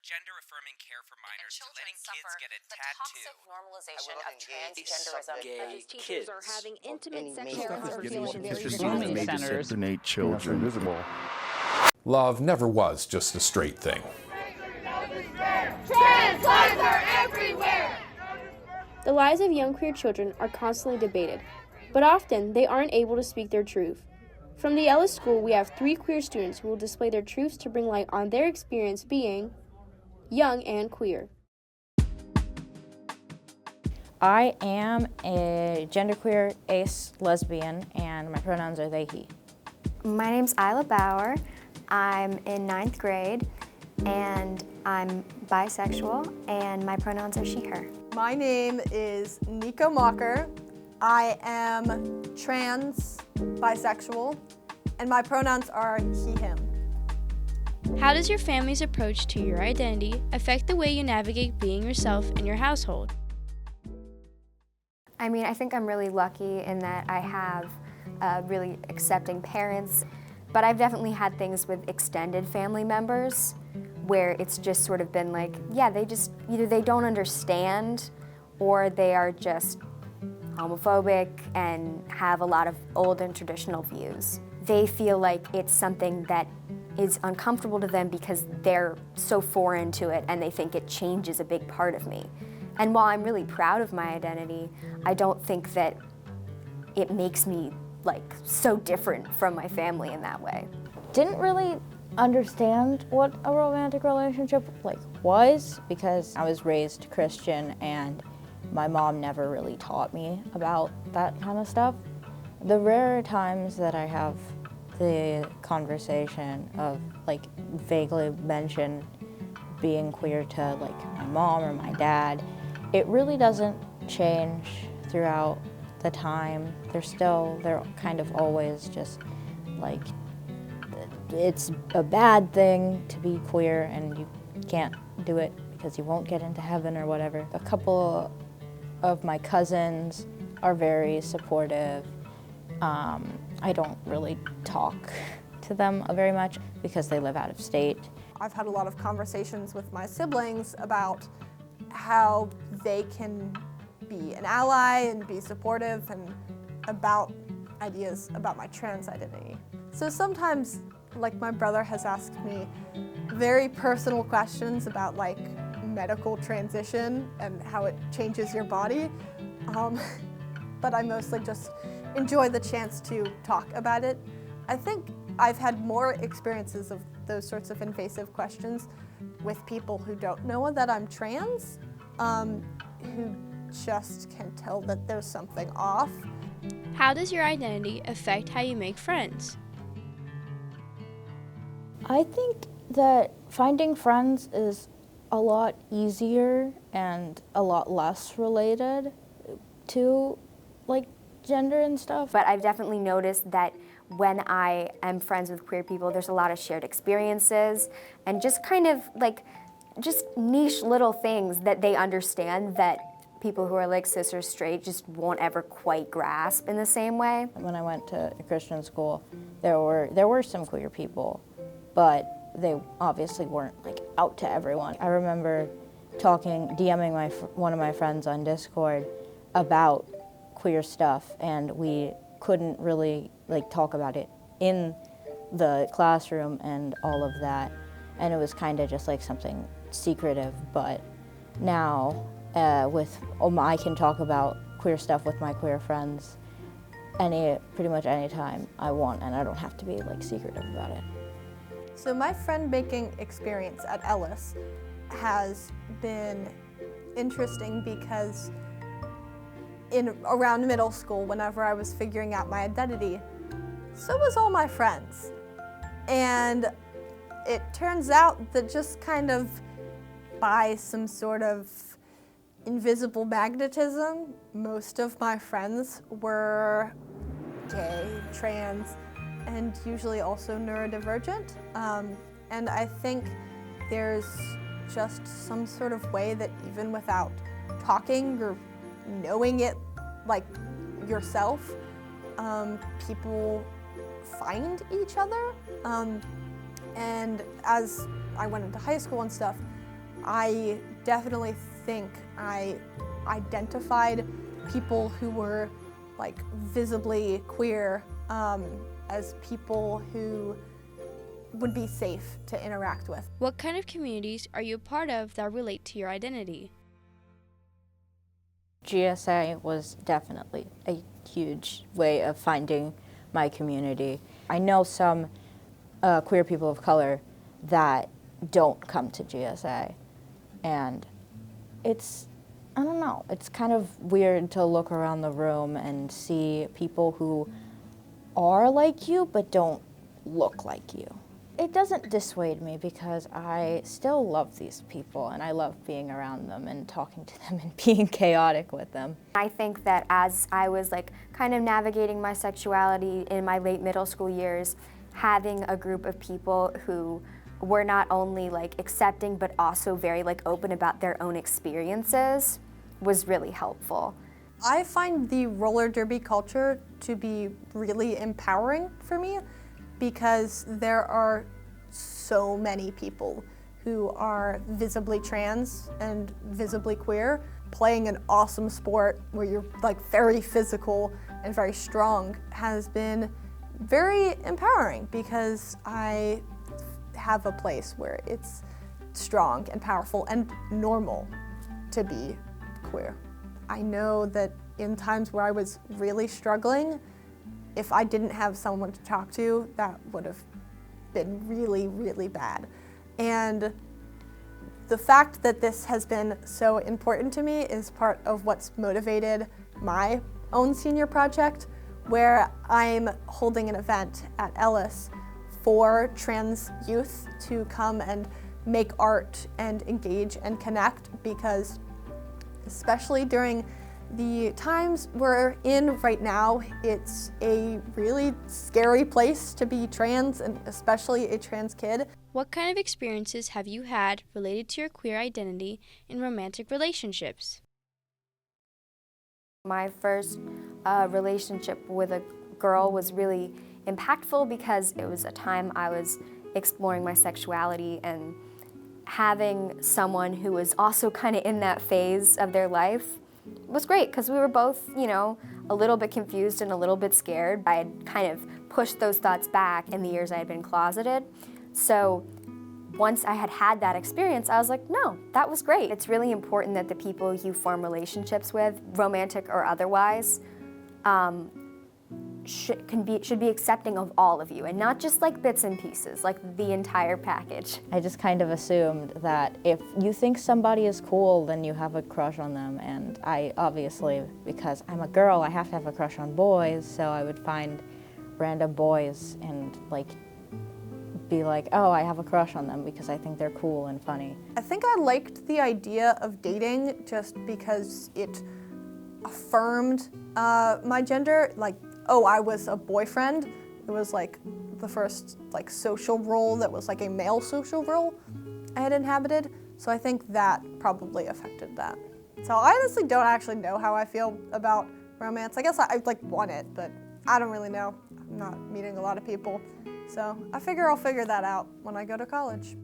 gender-affirming care for minors to letting kids get a tattoo. Toxic normalization of transgenderism. Gay Teachers kids. are having intimate Any sexual major feelings. Grooming major centers. Indoctrinate children. Love never was just a straight thing. Trans lives are everywhere! The lives of young queer children are constantly debated, but often they aren't able to speak their truth. From the Ellis School, we have 3 queer students who will display their truths to bring light on their experience being young and queer. I am a genderqueer ace lesbian, and my pronouns are they, he. My name's Isla Bauer. I'm in 9th grade, and I'm bisexual, and my pronouns are she, her. My name is Nico Mocker. I am trans, bisexual, and my pronouns are he, him. How does your family's approach to your identity affect the way you navigate being yourself in your household? I mean, I think I'm really lucky in that I have really accepting parents, but I've definitely had things with extended family members where it's just sort of been like, yeah, they just, either they don't understand or they are just homophobic and have a lot of old and traditional views. They feel like it's something that is uncomfortable to them because they're so foreign to it and they think it changes a big part of me. And while I'm really proud of my identity, I don't think that it makes me like so different from my family in that way. Didn't really understand what a romantic relationship was because I was raised Christian and my mom never really taught me about that kind of stuff. The rare times that I have the conversation of vaguely mention being queer to my mom or my dad, it really doesn't change throughout the time. They're kind of always just it's a bad thing to be queer and you can't do it because you won't get into heaven or whatever. A couple of my cousins are very supportive. I don't really talk to them very much because they live out of state. I've had a lot of conversations with my siblings about how they can be an ally and be supportive and about ideas about my trans identity. So sometimes, my brother has asked me very personal questions about medical transition and how it changes your body. But I mostly just enjoy the chance to talk about it. I think I've had more experiences of those sorts of invasive questions with people who don't know that I'm trans, who just can tell that there's something off. How does your identity affect how you make friends? I think that finding friends is a lot easier and a lot less related to gender and stuff. But I've definitely noticed that when I am friends with queer people, there's a lot of shared experiences and just kind of just niche little things that they understand that people who are cis or straight just won't ever quite grasp in the same way. When I went to a Christian school, there were some queer people, but they obviously weren't out to everyone. I remember DMing one of my friends on Discord about queer stuff, and we couldn't really talk about it in the classroom and all of that, and it was kind of just something secretive. But now I can talk about queer stuff with my queer friends pretty much any time I want, and I don't have to be secretive about it. So my friend-making experience at Ellis has been interesting because around middle school, whenever I was figuring out my identity, so was all my friends. And it turns out that just kind of by some sort of invisible magnetism, most of my friends were gay, trans, and usually also neurodivergent. And I think there's just some sort of way that even without talking or knowing it yourself, people find each other. And as I went into high school and stuff, I definitely think I identified people who were like visibly queer as people who would be safe to interact with. What kind of communities are you a part of that relate to your identity? GSA was definitely a huge way of finding my community. I know some queer people of color that don't come to GSA, and it's, I don't know, it's kind of weird to look around the room and see people who are like you but don't look like you. It doesn't dissuade me because I still love these people and I love being around them and talking to them and being chaotic with them. I think that as I was like kind of navigating my sexuality in my late middle school years, having a group of people who were not only like accepting but also very like open about their own experiences was really helpful. I find the roller derby culture to be really empowering for me because there are so many people who are visibly trans and visibly queer playing an awesome sport where you're like very physical and very strong has been very empowering because I have a place where it's strong and powerful and normal to be queer. I know that in times where I was really struggling, if I didn't have someone to talk to, that would have been really, really bad. And the fact that this has been so important to me is part of what's motivated my own senior project, where I'm holding an event at Ellis for trans youth to come and make art and engage and connect, because especially during the times we're in right now, it's a really scary place to be trans, and especially a trans kid. What kind of experiences have you had related to your queer identity in romantic relationships? My first relationship with a girl was really impactful because it was a time I was exploring my sexuality, and having someone who was also kind of in that phase of their life was great because we were both, you know, a little bit confused and a little bit scared. I had kind of pushed those thoughts back in the years I had been closeted. So once I had had that experience, I was like, no, that was great. It's really important that the people you form relationships with, romantic or otherwise, should be accepting of all of you and not just like bits and pieces, like the entire package. I just kind of assumed that if you think somebody is cool, then you have a crush on them. And I obviously, because I'm a girl, I have to have a crush on boys, so I would find random boys and like be like, oh, I have a crush on them because I think they're cool and funny. I think I liked the idea of dating just because it affirmed my gender. Like, oh, I was a boyfriend. It was like the first like social role that was like a male social role I had inhabited. So I think that probably affected that. So I honestly don't actually know how I feel about romance. I guess I like want it, but I don't really know. I'm not meeting a lot of people. So I figure I'll figure that out when I go to college.